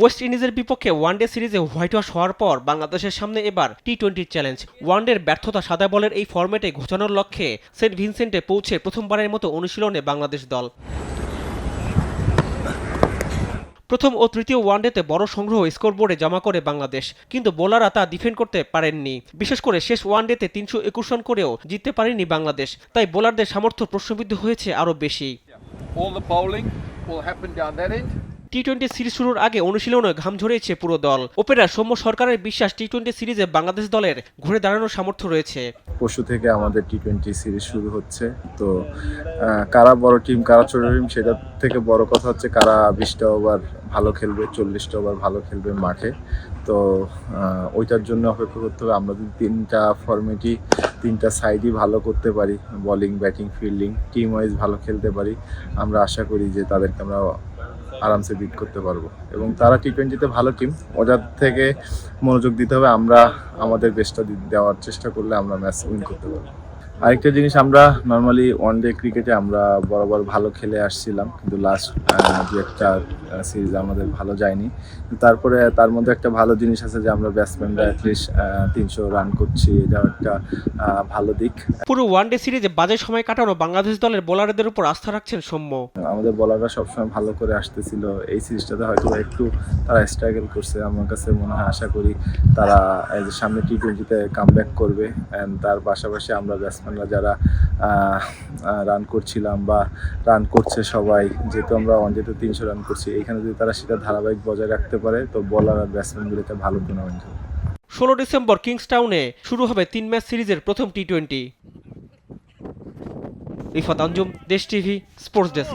West ইন্ডিজের বিপক্ষে one day সিরিজে হোয়াইট ওয়াশ হওয়ার পর বাংলাদেশের সামনে এবার টি-20 চ্যালেঞ্জ। ওয়ানডের ব্যর্থতা সাদা বলের এই ফরম্যাটে ঘোচানোর লক্ষ্যে সেন্ট ভিনসেন্টে পৌঁছে প্রথমবারের মতো অনুশীলনে বাংলাদেশ দল। প্রথম ও তৃতীয় ওয়ানডেতে বড় সংগ্রহ স্কোরবোর্ডে জমা করে বাংলাদেশ, কিন্তু বোলাররা তা ডিফেন্ড করতে পারেননি। বিশেষ করে শেষ ওয়ানডেতে 321 রান করেও জিততে পারেনি বাংলাদেশ, তাই বোলারদের সামর্থ্য প্রশ্নবিদ্ধ হয়েছে আরও বেশি। টি-20 সিরিজ শুরুর আগে অনুশীলনে ঘাম ঝরিয়েছে পুরো দল। ওপেনার সৌম্য সরকারের বিশ্বাস টি-20 সিরিজে বাংলাদেশ দলের ঘুরে দাঁড়ানোর সামর্থ্য রয়েছে। পরশু থেকে আমাদের টি-20 সিরিজ শুরু হচ্ছে, তো কারা বড় টিম কারা ছোট টিম সেটা থেকে বড় কথা হচ্ছে কারা 20টা ওভার ভালো খেলবে, 40টা ওভার ভালো খেলবে মাঠে। তো ওইটার জন্য অপেক্ষা করতে হবে। আমরা যদি তিনটা ফরম্যাটই তিনটা সাইডই ভালো করতে পারি, bowling batting fielding team wise ভালো খেলতে পারি, আমরা আশা করি যে তাদেরকে আমরা আরামসে বিট করতে পারবো। এবং তারা টি-20তে ভালো টিম, ওটার থেকে মনোযোগ দিতে হবে। আমরা আমাদের বেস্টটা দেওয়ার চেষ্টা করলে আমরা ম্যাচ উইন করতে পারবো। আরেকটা জিনিস, আমরা নর্মালি ওয়ানডে ক্রিকেটে আমরা বরাবর ভালো খেলে আসছিলাম, কিন্তু লাস্ট দু একটা সিরিজ আমাদের ভালো যায়নি। তারপরে তার মধ্যে একটা ভালো জিনিস আছে যে আমরা ব্যাটসম্যানরা অ্যাটলিস্ট 300 রান করছি, এটাও একটা ভালো দিক। পুরো ওয়ানডে সিরিজে বাজে সময় কাটানো বাংলাদেশ দলের বোলারদের উপর আস্থা রাখছেন সৌম্য। আমাদের বোলাররা সবসময় ভালো করে আসতেছিল, এই সিরিজটাতে হয়তো একটু তারা স্ট্রাগল করছে। আমার কাছে মনে হয়, আশা করি তারা সামনে টি-20তে কামব্যাক করবে। অ্যান্ড তার পাশাপাশি আমরা ব্যাটসম্যানরা যারা রান করছিলাম বা রান করছে সবাই, যেহেতু আমরা ওয়ানডেতে 300 রান করছি, এখানে যদি তারা সেটা ধারাবাহিক বজায় রাখতে পারে তো বোলার আর ব্যাটসম্যানগুলোতে ভালো টুর্নামেন্ট হবে। 16 ডিসেম্বর কিংস্টাউনে শুরু হবে 3 ম্যাচ সিরিজের প্রথম টি-20। রিফাত আঞ্জুম, দেশ টিভি, স্পোর্টস ডেস্ক।